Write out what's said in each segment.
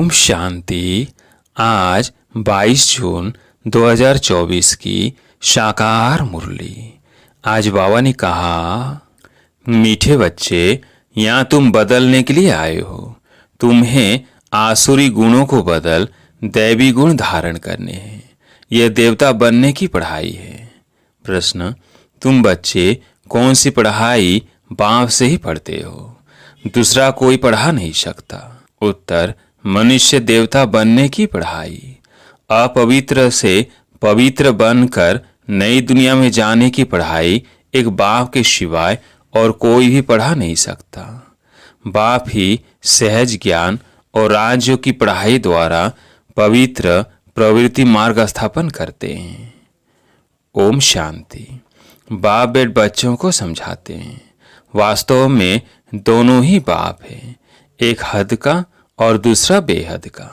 ओम शांति। आज 22 जून 2024 की शाकाहार मुरली। आज बाबा ने कहा, मीठे बच्चे, यहाँ तुम बदलने के लिए आए हो। तुम्हें आसुरी गुणों को बदल दैवी गुण धारण करने हैं। यह देवता बनने की पढ़ाई है। प्रश्न, तुम बच्चे कौन सी पढ़ाई बाप से ही पढ़ते हो? दूसरा कोई पढ़ा नहीं सकता। उत्तर, मनुष्य देवता बनने की पढ़ाई। अपवित्र से पवित्र बनकर नई दुनिया में जाने की पढ़ाई एक बाप के सिवाय और कोई भी पढ़ा नहीं सकता। बाप ही सहज ज्ञान और राज्यों की पढ़ाई द्वारा पवित्र प्रवृत्ति मार्ग स्थापन करते हैं। ओम शांति। बाप बेट बच्चों को समझाते हैं, वास्तव में दोनों ही बाप है, एक हद का और दूसरा बेहद का।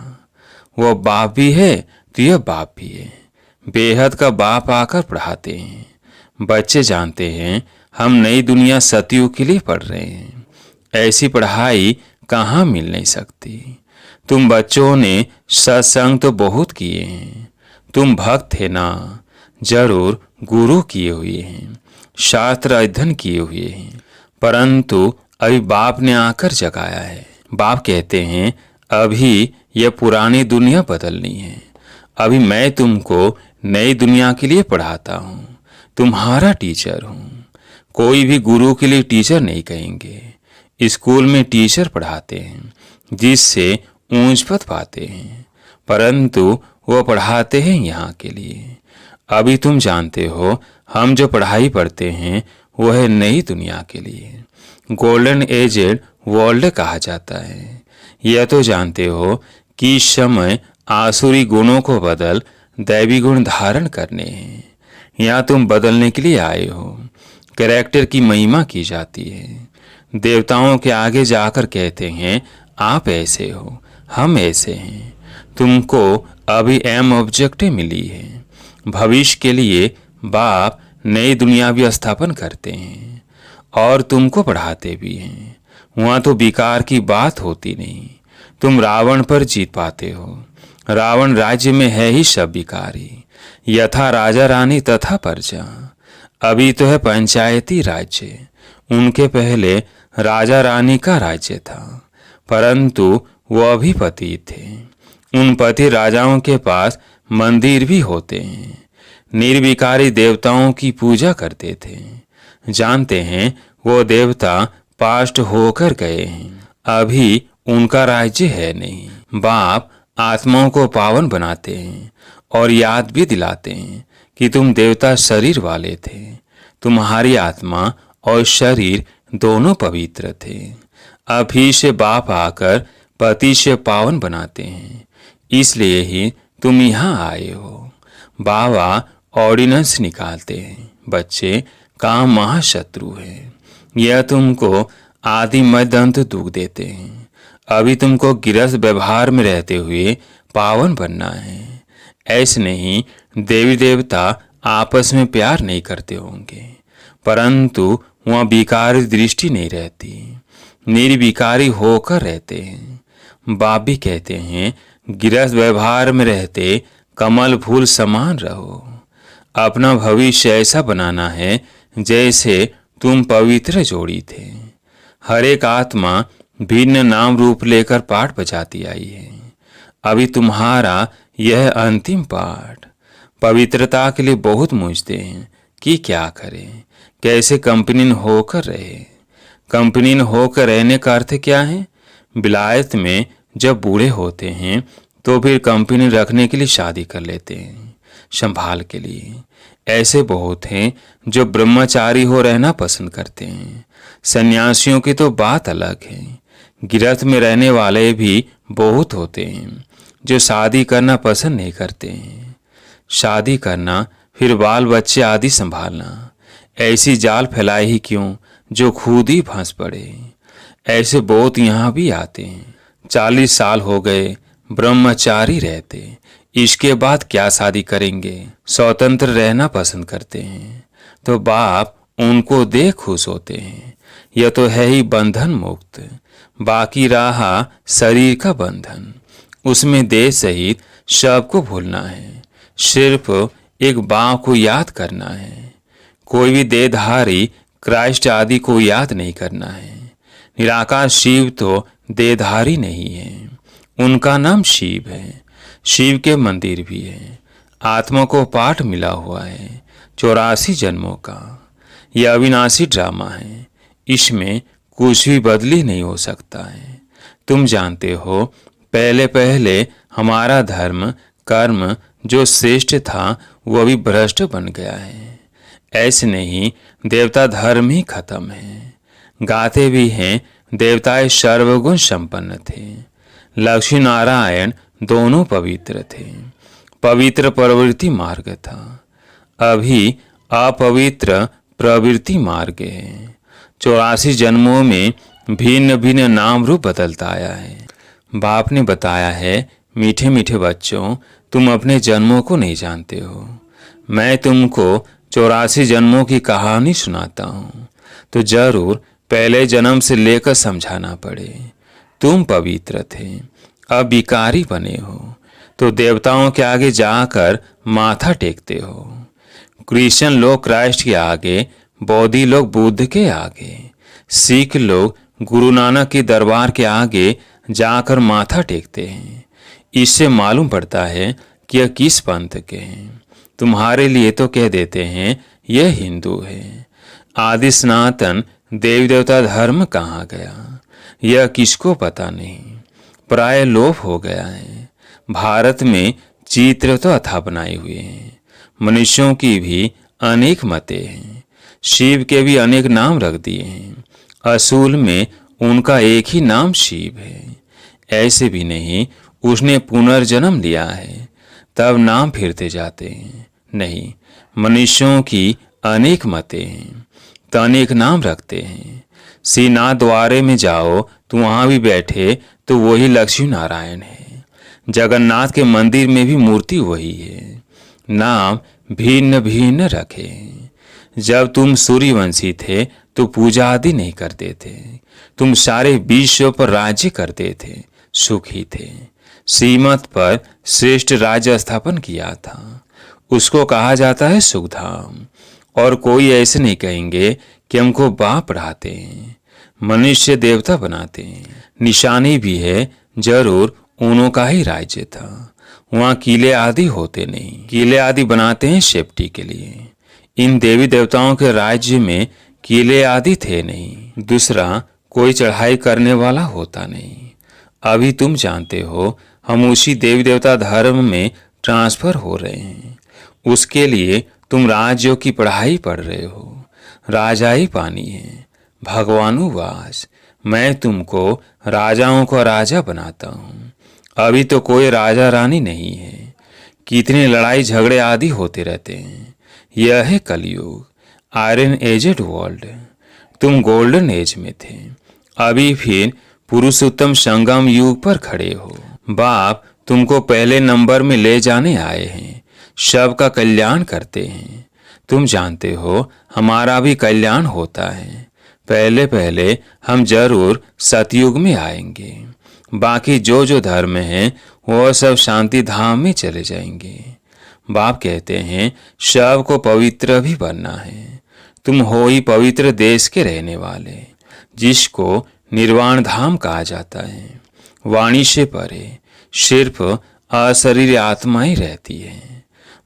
वह बाप भी है तो यह बाप भी है। बेहद का बाप आकर पढ़ाते हैं। बच्चे जानते हैं हम नई दुनिया सतयुग के लिए पढ़ रहे हैं। ऐसी पढ़ाई कहाँ मिल नहीं सकती। तुम बच्चों ने सत्संग तो बहुत किए हैं। तुम भक्त थे ना, जरूर गुरु किए हुए हैं, शास्त्र अध्ययन किए हुए हैं, परंतु अभी बाप ने आकर जगाया है। बाप कहते हैं अभी यह पुरानी दुनिया बदलनी है। अभी मैं तुमको नई दुनिया के लिए पढ़ाता हूँ, तुम्हारा टीचर हूँ। कोई भी गुरु के लिए टीचर नहीं कहेंगे। स्कूल में टीचर पढ़ाते हैं जिससे ऊंच पद पाते हैं, परंतु वह पढ़ाते हैं यहाँ के लिए। अभी तुम जानते हो हम जो पढ़ाई पढ़ते हैं वह है नई दुनिया के लिए। गोल्डन एजेड वर्ल्ड कहा जाता है। यह तो जानते हो कि इस समय आसुरी गुणों को बदल दैवी गुण धारण करने हैं। यहाँ तुम बदलने के लिए आए हो। कैरेक्टर की महिमा की जाती है। देवताओं के आगे जाकर कहते हैं आप ऐसे हो, हम ऐसे हैं। तुमको अभी एम ऑब्जेक्टिव मिली है। भविष्य के लिए बाप नई दुनिया भी स्थापन करते हैं और तुमको पढ़ाते भी हैं। वहाँ तो विकार की बात होती नहीं। तुम रावण पर जीत पाते हो। रावण राज्य में है ही सब विकारी, यथा राजा रानी तथा प्रजा। अभी तो है पंचायती राज्य। उनके पहले राजा रानी का राज्य था, परंतु वह भी पति थे। उन पति राजाओं के पास मंदिर भी होते हैं। निर्विकारी देवताओं की पूजा करते थे। जानते हैं वो देवता पास्ट होकर गए हैं, अभी उनका राज्य है नहीं। बाप आत्माओं को पावन बनाते हैं और याद भी दिलाते हैं कि तुम देवता शरीर वाले थे। तुम्हारी आत्मा और शरीर दोनों पवित्र थे। अभी से बाप आकर पति से पावन बनाते हैं, इसलिए ही तुम यहाँ आए हो। बाबा ऑर्डिनेंस निकालते हैं, बच्चे काम महाशत्रु है। यह तुमको आदि मध्य अंत दुख देते हैं। अभी तुमको गृहस्थ व्यवहार में रहते हुए पावन बनना है। ऐसे नहीं देवी देवता आपस में प्यार नहीं करते होंगे, परंतु वहाँ विकारी दृष्टि नहीं रहती, निर्विकारी होकर रहते हैं। बाप भी कहते हैं गृहस्थ व्यवहार में रहते कमल फूल समान रहो। अपना भविष्य ऐसा बनाना है जैसे तुम पवित्र जोड़ी थे। हर एक आत्मा भिन्न नाम रूप लेकर पाठ बजाती आई है। अभी तुम्हारा यह अंतिम पाठ। पवित्रता के लिए बहुत मूझते हैं कि क्या करें, कैसे कंपनीन होकर रहे। कंपनीन होकर रहने का अर्थ क्या है? विलायत में जब बूढ़े होते हैं तो फिर कंपनी रखने के लिए शादी कर लेते हैं, संभाल के लिए। ऐसे बहुत हैं जो ब्रह्मचारी हो रहना पसंद करते हैं। सन्यासियों की तो बात अलग है। गिरफ्त में रहने वाले भी बहुत होते हैं जो शादी करना पसंद नहीं करते हैं। शादी करना, फिर बाल बच्चे आदि संभालना, ऐसी जाल फैलाए ही क्यों जो खुद ही फंस पड़े। ऐसे बहुत यहाँ भी आते हैं। 40 साल हो गए ब्रह्मचारी रहते, इसके बाद क्या शादी करेंगे। स्वतंत्र रहना पसंद करते हैं तो बाप उनको देख खुश होते हैं। यह तो है ही बंधन मुक्त, बाकी रहा शरीर का बंधन। उसमें देह सहित सबको भूलना है, सिर्फ एक बाप को याद करना है। कोई भी देहधारी क्राइस्ट आदि को याद नहीं करना है। निराकार शिव तो देहधारी नहीं है, उनका नाम शिव है। शिव के मंदिर भी है। आत्मा को पाठ मिला हुआ है 84 जन्मों का। यह अविनाशी ड्रामा है, इसमें कुछ भी बदली नहीं हो सकता है। तुम जानते हो, पहले पहले हमारा धर्म कर्म जो श्रेष्ठ था वो अभी भ्रष्ट बन गया है। ऐसे नहीं, देवता धर्म ही खत्म है। गाते भी हैं, देवताएं सर्वगुण संपन्न थे। लक्ष्मी नारायण दोनों पवित्र थे। पवित्र प्रवृत्ति मार्ग था, अभी अपवित्र प्रवृत्ति मार्ग है। 84 जन्मों में भिन्न भिन्न नाम रूप बदलता आया है। बाप ने बताया है, मीठे मीठे बच्चों, तुम अपने जन्मों को नहीं जानते हो। मैं तुमको 84 जन्मों की कहानी सुनाता हूँ तो जरूर पहले जन्म से लेकर समझाना पड़े। तुम पवित्र थे, अब विकारी बने हो तो देवताओं के आगे जाकर माथा टेकते हो। क्रिश्चियन लोग क्राइस्ट के आगे, बौद्धि लोग बुद्ध के आगे, सिख लोग गुरु नानक के दरबार के आगे जाकर माथा टेकते हैं। इससे मालूम पड़ता है कि यह किस पंथ के हैं। तुम्हारे लिए तो कह देते हैं यह हिंदू है। आदि सनातन देवी देवता धर्म कहाँ गया, यह किसको पता नहीं। प्राय लोप हो गया है। भारत में चित्र तो अथा बनाए हुए हैं। मनुष्यों की भी अनेक मतें हैं। शिव के भी अनेक नाम रख दिए हैं। असूल में उनका एक ही नाम शिव है। ऐसे भी नहीं उसने पुनर्जन्म लिया है तब नाम फिरते जाते हैं। नहीं, मनुष्यों की अनेक मतें हैं तो अनेक नाम रखते हैं। श्रीनाथ द्वारे में जाओ तो वहाँ भी बैठे तो वही लक्ष्मी नारायण है। जगन्नाथ के मंदिर में भी मूर्ति वही है, नाम भिन्न भिन्न रखे हैं। जब तुम सूर्यवंशी थे तो पूजा आदि नहीं करते थे। तुम सारे विश्व पर राज्य करते थे, सुखी थे। श्रीमत पर श्रेष्ठ राज्य स्थापन किया था, उसको कहा जाता है सुखधाम। और कोई ऐसे नहीं कहेंगे कि हमको बाप पढ़ाते हैं, मनुष्य देवता बनाते हैं। निशानी भी है, जरूर उन्हों का ही राज्य था। वहाँ किले आदि होते नहीं, किले आदि बनाते हैं सेफ्टी के लिए। इन देवी देवताओं के राज्य में किले आदि थे नहीं। दूसरा, कोई चढ़ाई करने वाला होता नहीं। अभी तुम जानते हो, हम उसी देवी देवता धर्म में ट्रांसफर हो रहे हैं। उसके लिए तुम राज्यों की पढ़ाई पढ़ रहे हो। राजाई पानी है, भगवानुवास। मैं तुमको राजाओं को राजा बनाता हूँ। अभी तो कोई राजा रानी नहीं है। कितने लड़ाई झगड़े आदि होते रहते हैं। यह है कलयुग, आयरन एजेड वर्ल्ड। तुम गोल्डन एज में थे, अभी फिर पुरुषोत्तम संगम युग पर खड़े हो। बाप तुमको पहले नंबर में ले जाने आए हैं, सबका कल्याण करते हैं। तुम जानते हो, हमारा भी कल्याण होता है। पहले पहले हम जरूर सतयुग में आएंगे। बाकी जो जो धर्म है वो सब शांति धाम में चले जाएंगे। बाप कहते हैं सब को पवित्र भी बनना है। तुम हो ही पवित्र देश के रहने वाले, जिसको निर्वाण धाम कहा जाता है। वाणी से परे सिर्फ अशरीर आत्मा ही रहती है।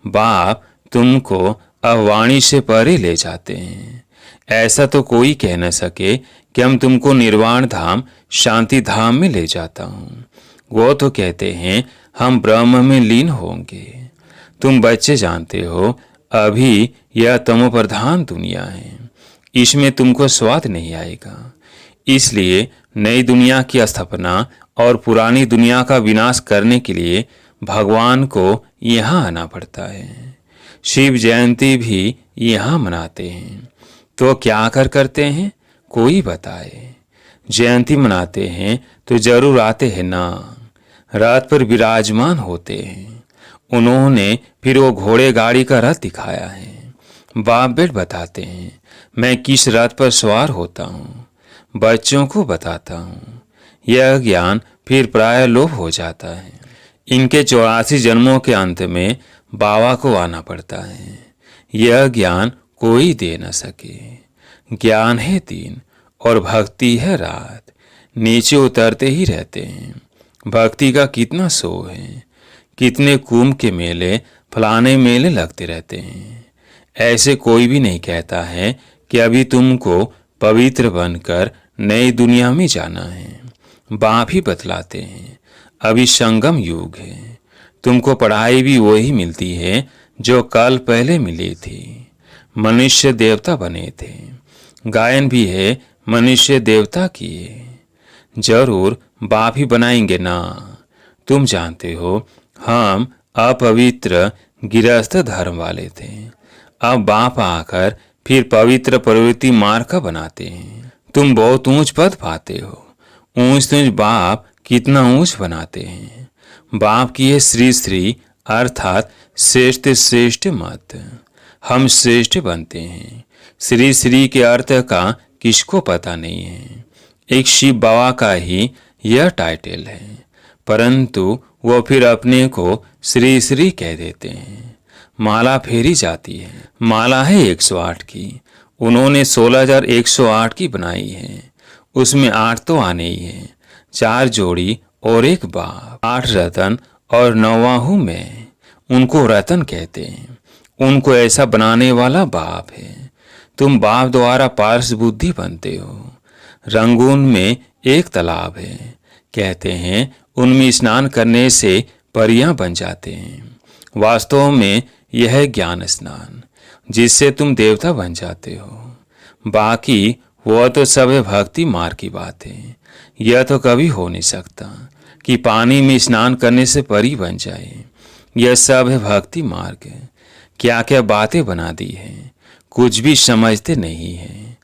बाप तुमको अब वाणी से परे ले जाते हैं। ऐसा तो कोई कह न सके कि हम तुमको निर्वाण धाम शांति धाम में ले जाता हूँ। वो तो कहते हैं हम ब्रह्म में लीन होंगे। तुम बच्चे जानते हो, अभी यह तमो प्रधान दुनिया है, इसमें तुमको स्वाद नहीं आएगा। इसलिए नई दुनिया की स्थापना और पुरानी दुनिया का विनाश करने के लिए भगवान को यहाँ आना पड़ता है। शिव जयंती भी यहाँ मनाते हैं। तो क्या करते हैं, कोई बताए। जयंती मनाते हैं तो जरूर आते हैं ना, रथ पर विराजमान होते हैं। उन्होंने फिर वो घोड़े गाड़ी का रथ दिखाया है। बाप बेट बताते हैं मैं किस रथ पर सवार होता हूँ, बच्चों को बताता हूँ। यह ज्ञान फिर प्राय लोप हो जाता है। इनके 84 जन्मों के अंत में बाबा को आना पड़ता है। यह ज्ञान कोई दे न सके। ज्ञान है दिन और भक्ति है रात, नीचे उतरते ही रहते हैं। भक्ति का कितना शो है, कितने कुंभ के मेले, फलाने मेले लगते रहते हैं। ऐसे कोई भी नहीं कहता है कि अभी तुमको पवित्र बनकर नई दुनिया में जाना है। बाप ही बतलाते हैं अभी संगम युग है। तुमको पढ़ाई भी वही मिलती है जो कल पहले मिली थी। मनुष्य देवता बने थे, गायन भी है मनुष्य देवता किए। जरूर बाप ही बनाएंगे ना। तुम जानते हो हम अपवित्र गृहस्थ धर्म वाले थे। अब बाप आकर फिर पवित्र प्रवृत्ति मार्ग का बनाते हैं। तुम बहुत ऊंच पद पाते हो। ऊंच ऊंच बाप कितना ऊंच बनाते हैं। बाप की है श्री श्री अर्थात श्रेष्ठ श्रेष्ठ मत। हम श्रेष्ठ बनते हैं। श्री श्री के अर्थ का किसको पता नहीं है। एक शिव बाबा का ही यह टाइटल है, परंतु वो फिर अपने को श्री श्री कह देते हैं। माला फेरी जाती है। माला है 108 की, उन्होंने 16,108 की बनाई है। उसमें 8 तो आने ही है, 4 जोड़ी और एक बाप। 8 रतन और 9वां हूं मैं। उनको रतन कहते हैं। उनको ऐसा बनाने वाला बाप है। तुम बाप द्वारा पारस बुद्धि बनते हो। रंगून में एक तालाब है, कहते हैं उनमें स्नान करने से परियां बन जाते हैं। वास्तव में यह है ज्ञान स्नान, जिससे तुम देवता बन जाते हो। बाकी वह तो सब है भक्ति मार्ग की बात है। यह तो कभी हो नहीं सकता कि पानी में स्नान करने से परी बन जाए। यह सब है भक्ति मार्ग। क्या क्या बातें बना दी हैं, कुछ भी समझते नहीं है।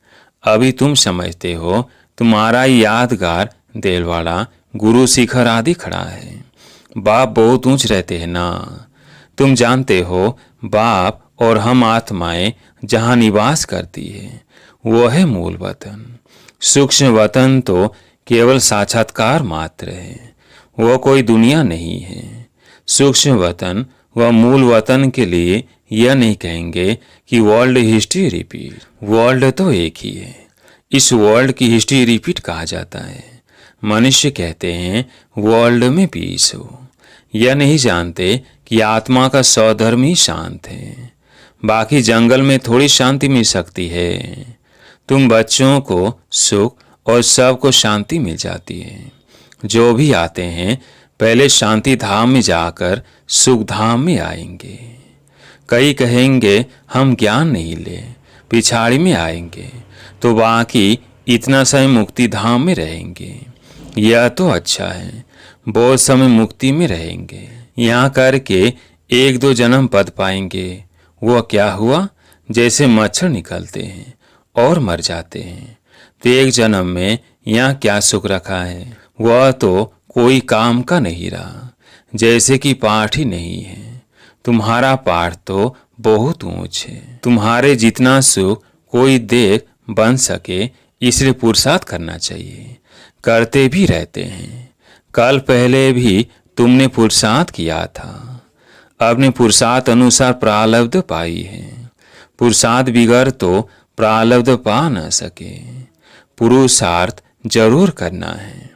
अभी तुम समझते हो तुम्हारा यादगार देलवाड़ा गुरु शिखर आदि खड़ा है। बाप बहुत ऊंच रहते हैं ना। तुम जानते हो बाप और हम आत्माएं जहां निवास करती है वो है मूल वतन। सूक्ष्म वतन तो केवल साक्षात्कार मात्र है, वो कोई दुनिया नहीं है। सूक्ष्म वतन व मूल वतन के लिए यह नहीं कहेंगे कि वर्ल्ड हिस्ट्री रिपीट। वर्ल्ड तो एक ही है, इस वर्ल्ड की हिस्ट्री रिपीट कहा जाता है। मनुष्य कहते हैं वर्ल्ड में पीस हो। यह नहीं जानते कि आत्मा का स्वधर्म ही शांत है। बाकी जंगल में थोड़ी शांति मिल सकती है। तुम बच्चों को सुख और सबको शांति मिल जाती है। जो भी आते हैं पहले शांति धाम में जाकर सुख धाम में आएंगे। कई कहेंगे हम ज्ञान नहीं ले, पिछाड़ी में आएंगे तो बाकी इतना समय मुक्ति धाम में रहेंगे। यह तो अच्छा है, बहुत समय मुक्ति में रहेंगे। यहाँ करके 1-2 जन्म पद पाएंगे। वह क्या हुआ, जैसे मच्छर निकलते हैं और मर जाते हैं। तो 1 जन्म में यहाँ क्या सुख रखा है, वह तो कोई काम का नहीं रहा। जैसे कि पाठ ही नहीं है। तुम्हारा पाठ तो बहुत ऊंच है। तुम्हारे जितना सुख कोई देख बन सके, इसलिए पुरुषार्थ करना चाहिए। करते भी रहते हैं। कल पहले भी तुमने पुरुषार्थ किया था। अपने पुरुषार्थ अनुसार प्रारब्ध पाई है। पुरुषार्थ बिगड़ तो प्रारब्ध पा न सके। पुरुषार्थ जरूर करना है।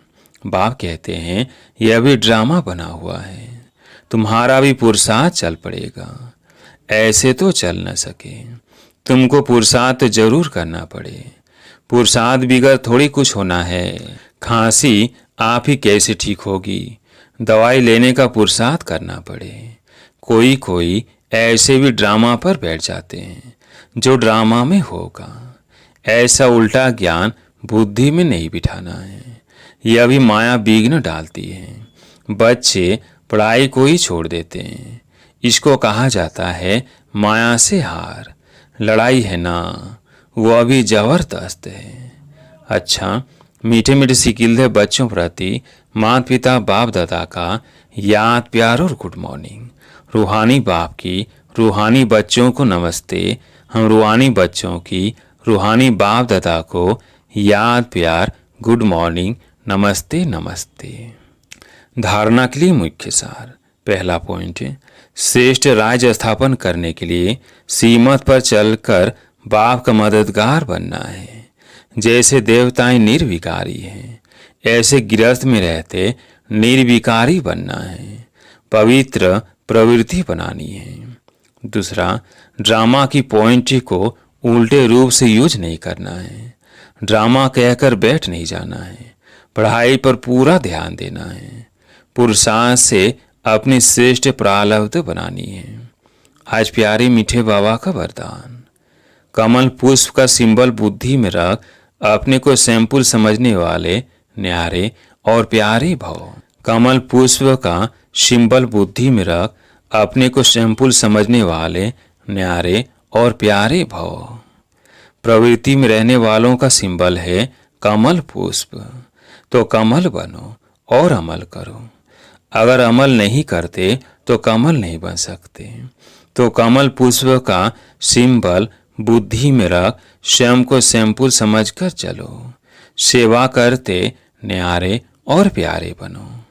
बाप कहते हैं यह भी ड्रामा बना हुआ है। तुम्हारा भी पुरुषार्थ चल पड़ेगा। ऐसे तो चल न सके। तुमको पुरुषार्थ जरूर करना पड़े। पुरुषार्थ बिगड़ थोड़ी कुछ होना है। खांसी आप ही कैसे ठीक होगी, दवाई लेने का पुरुषार्थ करना पड़े। कोई कोई ऐसे भी ड्रामा पर बैठ जाते हैं जो ड्रामा में होगा। ऐसा उल्टा ज्ञान बुद्धि में नहीं बिठाना है। यह भी माया विघ्न डालती है। बच्चे पढ़ाई को ही छोड़ देते हैं। इसको कहा जाता है माया से हार। लड़ाई है ना, वह भी जबरदस्त है। अच्छा, मीठे मीठे सिकिल्दे बच्चों प्रति माता पिता बाप दादा का याद प्यार और गुड मॉर्निंग। रूहानी बाप की रूहानी बच्चों को नमस्ते। हम रूहानी बच्चों की रूहानी बाप दादा को याद प्यार गुड मॉर्निंग नमस्ते नमस्ते। धारणा के लिए मुख्य सार। पहला पॉइंट है, श्रेष्ठ राज्य स्थापन करने के लिए सीमत पर चलकर बाप का मददगार बनना है। जैसे देवताएं निर्विकारी हैं, ऐसे गृहस्थ में रहते निर्विकारी बनना है। पवित्र प्रवृत्ति बनानी है। दूसरा, ड्रामा की पॉइंट को उल्टे रूप से यूज नहीं करना है। ड्रामा कहकर बैठ नहीं जाना है। पढ़ाई पर पूरा ध्यान देना है। पुरुषार्थ से अपनी श्रेष्ठ प्रारब्ध बनानी है। आज प्यारे मीठे बाबा का वरदान। कमल पुष्प का सिंबल बुद्धि में रख अपने को सैंपल समझने वाले न्यारे और प्यारे भव। कमल पुष्प का सिंबल बुद्धि में रख अपने को सैंपल समझने वाले न्यारे और प्यारे भव। प्रवृत्ति में रहने वालों का सिंबल है कमल पुष्प। तो कमल बनो और अमल करो। अगर अमल नहीं करते तो कमल नहीं बन सकते। तो कमल पुष्प का सिंबल बुद्धि में रख स्वयं को सैंपल समझकर चलो। सेवा करते न्यारे और प्यारे बनो।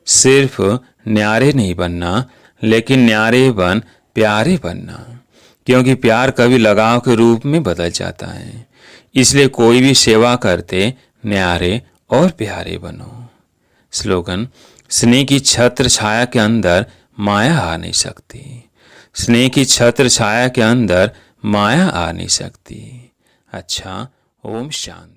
सिर्फ न्यारे नहीं बनना, लेकिन न्यारे बन प्यारे बनना, क्योंकि प्यार कभी लगाव के रूप में बदल जाता है। इसलिए कोई भी सेवा करते न्यारे और प्यारे बनो। स्लोगन, स्नेह की छत्र छाया के अंदर माया आ नहीं सकती। स्नेह की छत्र छाया के अंदर माया आ नहीं सकती। अच्छा, ओम शांति।